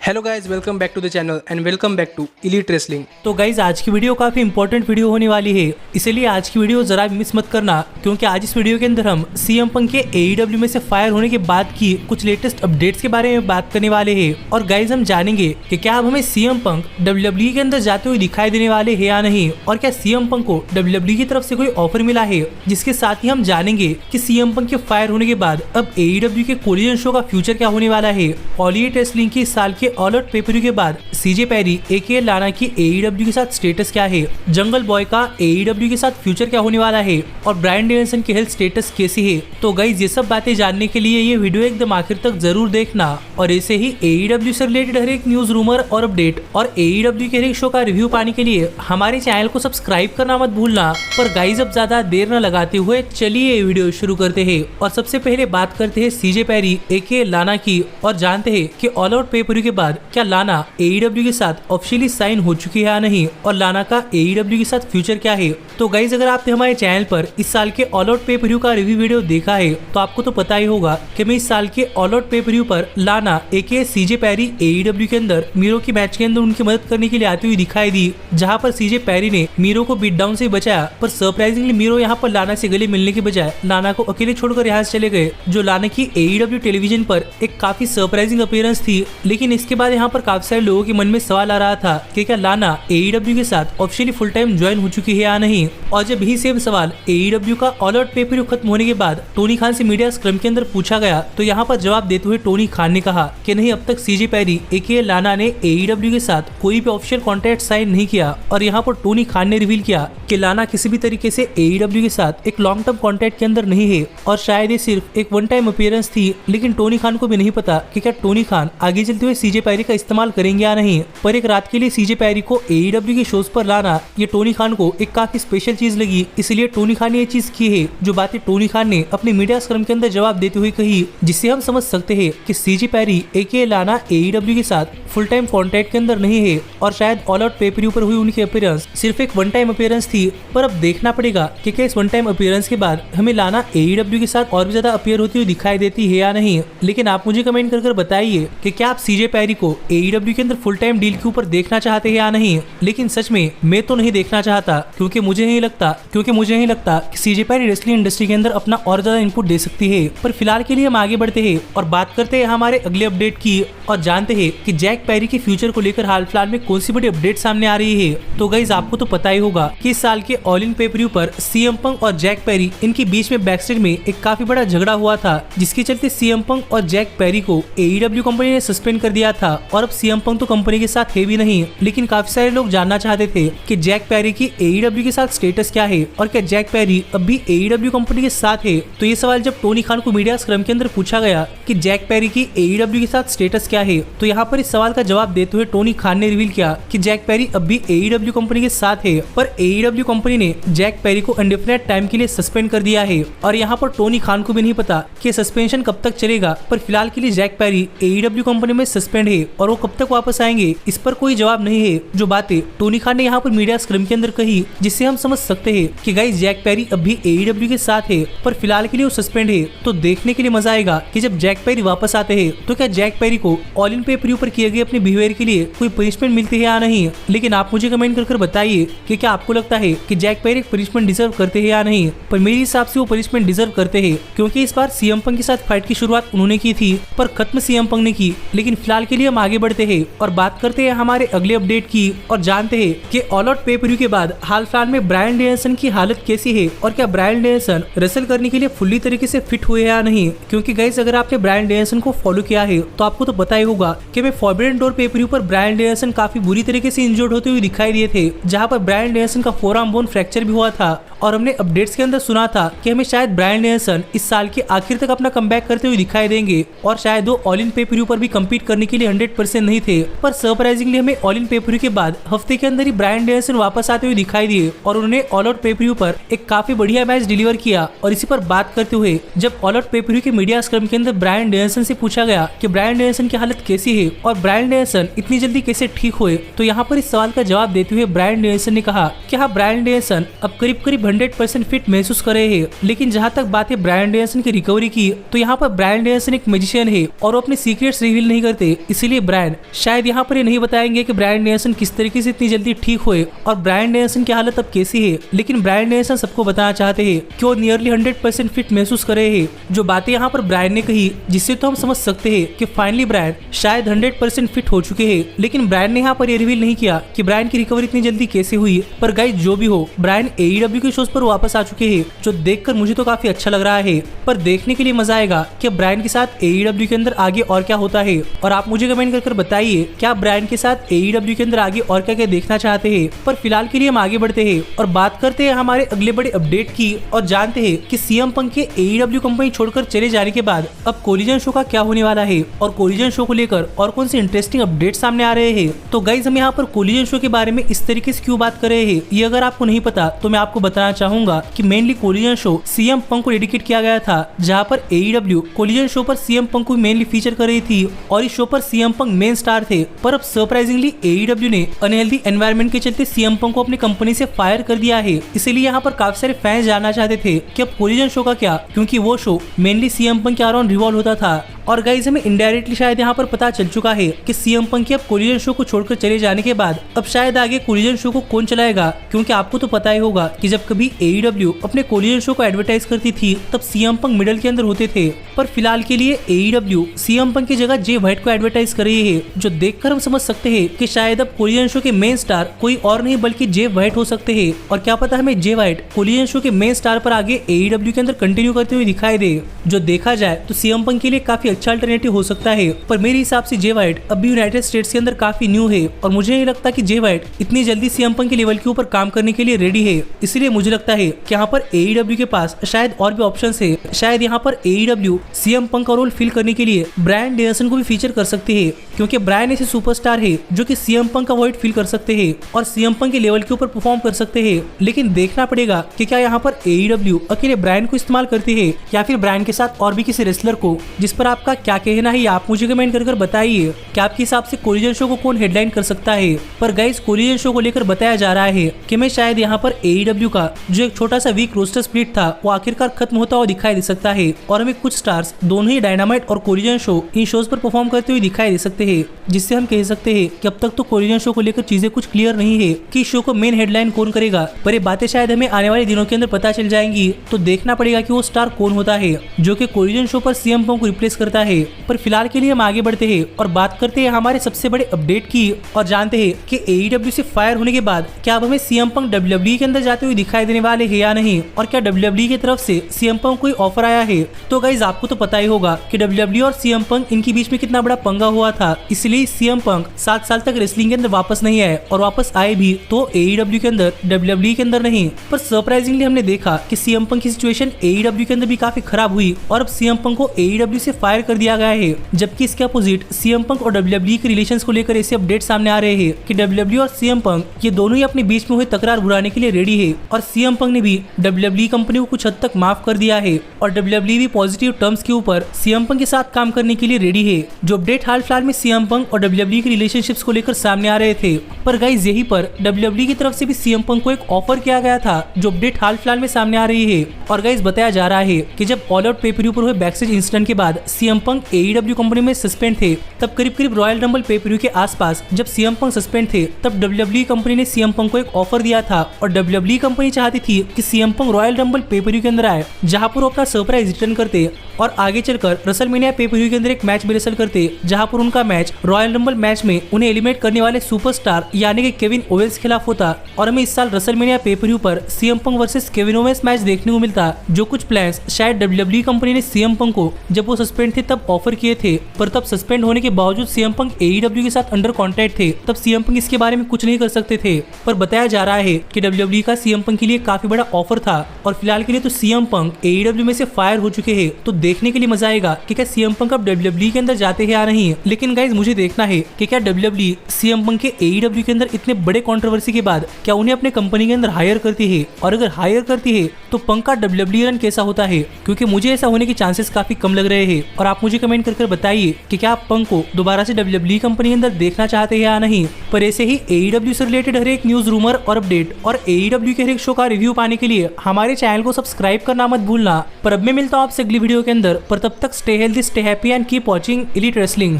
Hello guys, welcome back to the channel and welcome back to elite wrestling. तो guys आज की video काफी important video होने वाली है, इसलिए आज की वीडियो जरा भी मिस मत करना, क्योंकि आज इस वीडियो के अंदर हम सीएम पंक के AEW में से फायर होने के बाद की कुछ लेटेस्ट अपडेट्स के बारे में बात करने वाले हैं। और गाइज हम जानेंगे कि क्या अब हमें सीएम पंक WWE के अंदर जाते हुए दिखाई देने वाले है या नहीं, और क्या सीएम पंक को WWE की तरफ से कोई ऑफर मिला है। जिसके साथ ही हम जानेंगे कि सीएम पंक के फायर होने के बाद अब AEW के कोलिजन शो का फ्यूचर क्या होने वाला है। ऑल इलीट रेसलिंग की इस साल के ऑल आउट पेपर के बाद सीजे पैरी एके लाना की AEW के साथ स्टेटस क्या है, जंगल बॉय का AEW के साथ फ्यूचर क्या होने वाला है, और ब्रायन डेनियल्सन की हेल्थ स्टेटस कैसी है। तो गाइस ये सब बातें जानने के लिए ये वीडियो एकदम आखिर तक जरूर देखना। और ऐसे ही AEW से रिलेटेड हर एक न्यूज, रूमर और अपडेट और AEW के हर एक शो का रिव्यू पाने के लिए हमारे चैनल को सब्सक्राइब करना मत भूलना। पर गाइस अब ज्यादा देर न लगाते हुए चलिए वीडियो शुरू करते हैं। और सबसे पहले बात करते हैं सीजे पैरी एके लाना की, और जानते हैं कि ऑल आउट पेपर के बाद क्या लाना AEW के साथ ऑफिशियली साइन हो चुकी है या नहीं, और लाना का AEW के साथ फ्यूचर क्या है। तो गाइज अगर आपने हमारे चैनल पर इस साल के ऑल आउट पे का रिव्यू वीडियो देखा है तो आपको तो पता ही होगा कि मैं इस साल के ऑल आउट पे पर लाना एके सीजे पैरी AEW के अंदर मीरो की मैच के अंदर उनकी मदद करने के लिए आती हुई दिखाई दी, जहां पर सीजे पैरी ने मीरो को बीट डाउन से बचाया। पर सरप्राइजिंगली मीरो यहाँ पर लाना से गले मिलने के बजाय लाना को अकेले छोड़कर यहाँ से चले गए, जो लाना की AEW टेलीविजन पर एक काफी सरप्राइजिंग अपीयरेंस थी। लेकिन इसके बाद यहाँ पर काफी सारे लोगों के मन में सवाल आ रहा था कि क्या लाना AEW के साथ ऑफिशियली फुल टाइम ज्वाइन हो चुकी है या नहीं। और जब ही सेम सवाल AEW का ऑल आउट पेपर खत्म होने के बाद टोनी खान से मीडिया स्क्रम के अंदर पूछा गया, तो यहाँ पर जवाब देते हुए टोनी खान ने कहा कि नहीं, अब तक सीजे पैरी एके लाना ने AEW के साथ कोई भी ऑफिशियल कॉन्ट्रैक्ट साइन नहीं किया। और यहाँ पर टोनी खान ने रिवील किया कि लाना किसी भी तरीके से AEW के साथ एक लॉन्ग टर्म कॉन्ट्रैक्ट के अंदर नहीं है, और शायद ये सिर्फ एक वन टाइम अपीयरेंस थी। लेकिन टोनी खान को भी नहीं पता कि क्या टोनी खान आगे चलते हुए सीजे पैरी का इस्तेमाल करेंगे या नहीं। पर एक रात के लिए सीजे पैरी को AEW के शोज पर लाना ये टोनी खान को एक काफी स्पेशल चीज लगी, इसलिए टोनी खान ने ये चीज की है, जो बातें टोनी खान ने अपने मीडिया स्क्रम के अंदर जवाब देते हुए कही, जिससे हम समझ सकते हैं कि सीजे पैरी एके लाना AEW के साथ फुल टाइम कॉन्ट्रैक्ट के अंदर नहीं है, और शायद ऑल आउट पेपर पर हुई उनकी अपीयरेंस सिर्फ एक वन टाइम अपीयरेंस थी। पर अब देखना पड़ेगा कि क्या इस वन टाइम अपीयरेंस के बाद हमें लाना AEW के साथ और भी ज्यादा अपीयर होती हुई दिखाई देती है या नहीं। लेकिन आप मुझे कमेंट कर बताइए कि क्या आप सीजे पैरी को AEW के अंदर फुल टाइम डील के ऊपर देखना चाहते हैं या नहीं। लेकिन सच में मैं तो नहीं देखना चाहता, क्योंकि मुझे नहीं लगता कि सीजे पैरी रेसलिंग इंडस्ट्री के अंदर अपना और ज्यादा इनपुट दे सकती है। पर फिलहाल के लिए हम आगे बढ़ते हैं और बात करते हैं हमारे अगले अपडेट की, और जानते हैं कि जैक पैरी के फ्यूचर को लेकर हाल फिलहाल में कौन सी बड़ी अपडेट सामने आ रही है। तो गाइज आपको तो पता ही होगा कि इस साल के ऑल इन पेपर पर सीएम पंक और जैक पैरी इनके बीच में बैकस्टेज में एक काफी बड़ा झगड़ा हुआ था, जिसके चलते सीएम पंक और जैक पैरी को AEW कंपनी ने सस्पेंड कर दिया था। और अब सीएम पंक तो कंपनी के साथ है भी नहीं, लेकिन काफी सारे लोग जानना चाहते थे कि जैक पैरी की AEW के साथ स्टेटस क्या है, और क्या जैक पैरी अब भी AEW कंपनी के साथ है। तो ये सवाल जब टोनी खान को मीडिया स्क्रम के अंदर पूछा गया कि जैक पैरी की AEW के साथ स्टेटस क्या है, तो यहाँ पर इस सवाल का जवाब देते हुए टोनी खान ने रिवील किया कि जैक पैरी अब भी AEW कंपनी के साथ है, पर AEW कंपनी ने जैक पैरी को इंडेफिनिट टाइम के लिए सस्पेंड कर दिया है। और यहाँ पर टोनी खान को भी नहीं पता कि सस्पेंशन कब तक चलेगा, पर फिलहाल के लिए जैक पैरी AEW कंपनी में सस्पेंड है, और वो कब तक वापस आएंगे इस पर कोई जवाब नहीं है। जो बातें टोनी खान ने यहाँ पर मीडिया स्क्रम के अंदर कही, जिससे हम समझ सकते हैं कि गाइस जैक पैरी अब भी AEW के साथ है, पर फिलहाल के लिए वो सस्पेंड है। तो देखने के लिए मजा आएगा कि जब जैक पैरी वापस आते हैं तो क्या जैक पैरी को ऑल इन पेपर पर किए गए अपने बिहेवियर के लिए कोई पनिशमेंट मिलती है या नहीं। लेकिन आप मुझे कमेंट कर बताइए कि क्या आपको लगता है कि जैक पैरी पनिशमेंट डिजर्व करते हैं या नहीं। पर मेरे हिसाब से वो पनिशमेंट डिजर्व करते हैं, क्योंकि इस बार सीएम पंक के साथ फाइट की शुरुआत उन्होंने की थी, पर खत्म सीएम पंक ने की। लेकिन फिलहाल के लिए हम आगे बढ़ते हैं और बात करते हैं हमारे अगले अपडेट की, और जानते हैं कि ऑल आउट पेपर के बाद हाल फिलहाल में ब्रायन डेनियल्सन की हालत कैसी है, और क्या ब्रायन डेनियल्सन रेसल करने के लिए फुल्ली तरीके से फिट हुए या नहीं। क्योंकि गाइस अगर आपने ब्रायन डेनियल्सन को फॉलो किया है तो आपको तो पता ही होगा कि मैं फॉरबिडन डोर पेपर पर ब्रायन डेनियल्सन काफी बुरी तरीके से इंजर्ड होते हुए दिखाई दिए थे, जहां पर ब्रायन डेनियल्सन का फोरआर्म बोन फ्रैक्चर भी हुआ था। और हमने अपडेट्स के अंदर सुना था कि हमें शायद ब्रायन डेनियल्सन इस साल के आखिर तक अपना कमबैक करते हुए दिखाई देंगे, और शायद वो ऑल इन पेपर पर भी कम्पीट करने के लिए 100% नहीं थे। पर सरप्राइजिंगली हमें ऑल इन पेपर के बाद हफ्ते के अंदर ही ब्रायन डेनियल्सन वापस आते हुए दिखाई दिए, और उन्होंने ऑल आउट पेपर पर एक काफी बढ़िया मैच डिलीवर किया। और इसी पर बात करते हुए जब ऑल आउट पेपर के मीडिया स्क्रम के अंदर ब्रायन डेनियल्सन से पूछा गया कि ब्रायन डेनियल्सन की हालत कैसी है और ब्रायन डेनियल्सन इतनी जल्दी कैसे ठीक हुए, तो यहाँ पर इस सवाल का जवाब देते हुए ब्रायन डेनियल्सन ने कहा कि हाँ, ब्रायन डेनियल्सन अब करीब 100% फिट महसूस कर रहे हैं। लेकिन जहाँ तक बात है ब्रायन डेनियल्सन की रिकवरी की, तो यहाँ पर ब्रायन डेनियल्सन एक मैजिशियन है और वो अपने सीक्रेट्स रिवील नहीं करते, इसीलिए ब्रायन शायद यहाँ पर ये नहीं बताएंगे कि ब्रायन डेनियल्सन किस तरीके से इतनी जल्दी ठीक हुए और ब्रायन डेनियल्सन की हालत अब कैसी है, लेकिन ब्रायन डेनियल्सन सबको बताना चाहते हैं कि वो नियरली 100% फिट महसूस कर रहे हैं। जो बातें यहाँ पर ब्रायन ने कही जिससे तो हम समझ सकते हैं कि फाइनली ब्रायन शायद 100% फिट हो चुके हैं, लेकिन ब्रायन ने यहाँ पर ये रिवील नहीं किया कि ब्रायन की रिकवरी इतनी जल्दी कैसे हुई। पर गाइस जो भी हो, ब्रायन AEW के शोज पर वापस आ चुके हैं, जो देखकर मुझे तो काफी अच्छा लग रहा है। पर देखने के लिए मजा आएगा कि ब्रायन के साथ AEW के अंदर आगे और क्या होता है। और आप मुझे कमेंट कर बताइए क्या ब्रायन के साथ AEW के अंदर आगे और क्या क्या देखना चाहते हैं। पर फिलहाल के लिए हम आगे बढ़ते हैं और बात करते हैं हमारे अगले बड़े अपडेट की और जानते हैं कि CM पंक के AEW कंपनी छोड़कर चले जाने के बाद अब कोलिजन शो का क्या होने वाला है और कोलिजन शो को लेकर और कौन से इंटरेस्टिंग अपडेट सामने आ रहे हैं। तो गाइज हम यहाँ पर कोलिजन शो के बारे में इस तरीके से क्यों बात कर रहे हैं, ये अगर आपको नहीं पता तो मैं आपको बताना चाहूंगा कि मेनली कोलिजन शो CM पंक को डेडिकेट किया गया था, जहाँ पर AEW कोलिजन शो पर CM पंक को मेनली फीचर कर रही थी और इस शो पर CM पंक मेन स्टार थे। पर अब सरप्राइजिंगली AEW ने अनहेल्दी एनवायरनमेंट के चलते CM पंक को अपनी कंपनी से फायर कर दिया है। इसीलिए यहाँ पर काफी सारे फैंस जानना चाहते थे कि अब कोलिजन शो का क्या, क्योंकि वो शो मेनली CM पंक के अराउंड रिवॉल्व होता था। और गाइज हमें इनडायरेक्टली शायद यहाँ पर पता चल चुका है कि CM पंक के अब कोलिजन शो को छोड़कर चले जाने के बाद अब शायद आगे कोलिजन शो को कौन चलाएगा, क्योंकि आपको तो पता ही होगा कि जब कभी AEW अपने कोलिजन शो को एडवर्टाइज करती थी तब CM पंक मिडल के अंदर होते थे। पर फिलहाल के लिए AEW CM पंक की जगह जे व्हाइट को एडवर्टाइज कर रही है, जो देखकर हम समझ सकते हैं कि शायद अब कोलिजन शो के मेन स्टार कोई और नहीं बल्कि जे व्हाइट हो सकते हैं। और क्या पता हमें जे व्हाइट कोलिजन शो के मेन स्टार पर आगे AEW के अंदर कंटिन्यू करते हुए दिखाई दे। जो देखा जाए तो CM पंक के लिए काफी अच्छा अल्टरनेटिव हो सकता है। पर मेरे हिसाब से जे व्हाइट अभी यूनाइटेड स्टेट्स के अंदर काफी न्यू है और मुझे नहीं लगता कि जे व्हाइट इतनी जल्दी CM पंक के लेवल के ऊपर काम करने के लिए रेडी है। इसलिए मुझे लगता है कि यहाँ पर AEW के पास शायद और भी ऑप्शंस है। शायद यहाँ पर AEW CM पंक का रोल फिल करने के लिए ब्रायन डेनियल्सन को भी फीचर कर सकती है, क्योंकि ब्रायन ऐसे सुपरस्टार है जो कि CM पंक का वॉइड फिल कर सकते हैं और CM पंक के लेवल के ऊपर परफॉर्म कर सकते हैं। लेकिन देखना पड़ेगा कि क्या यहाँ पर AEW अकेले ब्रायन को इस्तेमाल करती है या फिर ब्रायन के साथ और भी किसी रेसलर को। जिस पर आपका क्या कहना है आप मुझे कमेंट कर बताइए कि आपके हिसाब से कोलिजन शो को कौन हेडलाइन कर सकता है। पर गाइस कोलिजन शो को लेकर बताया जा रहा है कि मैं शायद यहाँ पर AEW का जो एक छोटा सा वीक रोस्टर स्प्लिट था वो आखिरकार खत्म होता हुआ दिखाई दे सकता है और हमें कुछ स्टार्स दोनों ही डायनामाइट और कोलिजन शो इन शोज पर परफॉर्म करते हुए दिखाई दे सकते हैं, जिससे हम कह सकते हैं कि अब तक तो कोलिजन शो को लेकर चीजें कुछ क्लियर नहीं है कि शो को मेन हेडलाइन कौन करेगा। पर ये बातें शायद हमें आने वाले दिनों के अंदर पता चल जाएंगी, तो देखना पड़ेगा कि वो स्टार कौन होता है जो कि कोलिजन शो पर CM पंक को रिप्लेस करता है। पर फिलहाल के लिए हम आगे बढ़ते हैं और बात करते हैं हमारे सबसे बड़े अपडेट की और जानते हैं कि AEW से फायर होने के बाद क्या अब हमें CM पंक WWE के अंदर जाते हुए दिखाई देने वाले हैं या नहीं, और क्या WWE की तरफ से CM पंक कोई ऑफर आया है। तो गाइज आपको तो पता ही होगा कि WWE और CM पंक इनके बीच में कितना बड़ा पंगा हुआ था, इसलिए CM पंक 7 साल तक रेसलिंग के अंदर वापस नहीं आए और वापस आए भी तो AEW के अंदर WWE के अंदर नहीं। पर सरप्राइजिंगली हमने देखा कि CM पंक की सिचुएशन AEW के अंदर भी काफी खराब हुई और अब CM पंक को AEW से फायर कर दिया गया है, जबकि इसके अपोजिट CM पंक और WWE के रिलेशंस को लेकर ऐसे अपडेट सामने आ रहे हैं कि WWE और CM पंक ये दोनों ही अपने बीच में हुए तकरार बुलाने के लिए रेडी है और CM पंक ने भी WWE कंपनी को कुछ हद तक माफ कर दिया है और WWE भी पॉजिटिव टर्म्स के ऊपर CM पंक के साथ काम करने के लिए रेडी है। जो अपडेट हाल फिलहाल में CM पंक और WWE के रिलेशनशिप्स को लेकर सामने आ रहे थे। पर गाइस यही पर WWE की तरफ से भी CM पंक को एक ऑफर किया गया था, जो अपडेट हाल फिलहाल में सामने आ रही है। और गाइस बताया जा रहा है कि जब ऑल आउट पे-पर-व्यू पर हुए बैकस्टेज इंसिडेंट के बाद CM पंक AEW कंपनी में सस्पेंड थे, तब करीब रॉयल रंबल पे-पर-व्यू के आसपास जब CM पंक सस्पेंड थे तब WWE कंपनी ने CM पंक को एक ऑफर दिया था और WWE कंपनी चाहती थी कि CM पंक रॉयल रंबल पे-पर-व्यू के अंदर आए, जहां पर वो अपना सरप्राइज रिटर्न करते और आगे चलकर रेसलमेनिया पे-पर-व्यू के अंदर एक मैच भी रेसल करते, जहां पर उनका मैच रॉयल रंबल मैच में उन्हें एलिमिनेट करने वाले सुपरस्टार यानी कि केविन ओवेंस के खिलाफ होता। और हमें इस साल रेसलमेनिया पे-पर-व्यू पर CM पंक वर्सेस केविन ओवेंस मैच देखने को मिलता। जो कुछ प्लान्स शायद WWE कंपनी ने CM पंक को जब वो सस्पेंड थे तब ऑफर किए थे, पर तब सस्पेंड होने के बावजूद CM पंक AEW के साथ अंडर कॉन्ट्रैक्ट थे, तब CM पंक इसके बारे में कुछ नहीं कर सकते थे। पर बताया जा रहा है कि WWE का CM पंक के लिए काफी बड़ा ऑफर था और फिलहाल के लिए तो CM पंक AEW में से फायर हो चुके हैं। तो देखने के लिए मजा आएगा कि क्या CM पंक अब WWE के अंदर जाते हैं या नहीं। लेकिन गाइज मुझे देखना है कि क्या WWE CM पंक के AEW के अंदर इतने बड़े कंट्रोवर्सी के बाद क्या उन्हें अपने कंपनी के अंदर हायर करती है, और अगर हायर करती है तो पंक का WWE रन कैसा होता है, क्योंकि मुझे ऐसा होने के चांसेस काफी कम लग रहे हैं। और आप मुझे कमेंट कर बताइए कि क्या आप पंक को दोबारा से WWE कंपनी के अंदर देखना चाहते हैं या नहीं। पर ऐसे ही AEW से रिलेटेड हर एक न्यूज, रूमर और अपडेट और AEW के हर एक शो का रिव्यू पाने के लिए हमारे चैनल को सब्सक्राइब करना मत भूलना। पर अब मैं मिलता हूँ आपसे अगली वीडियो के अंदर, पर तब तक stay healthy, stay happy and keep watching elite wrestling.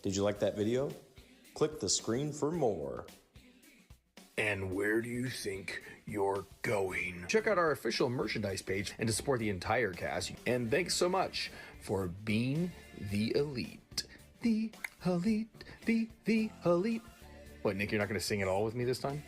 Did you like that video? Click the screen for more. And where do you think you're going? Check out our official merchandise page and to support the entire cast. And thanks so much for being the elite. The elite, the elite. What, Nick, you're not going to sing it all with me this time?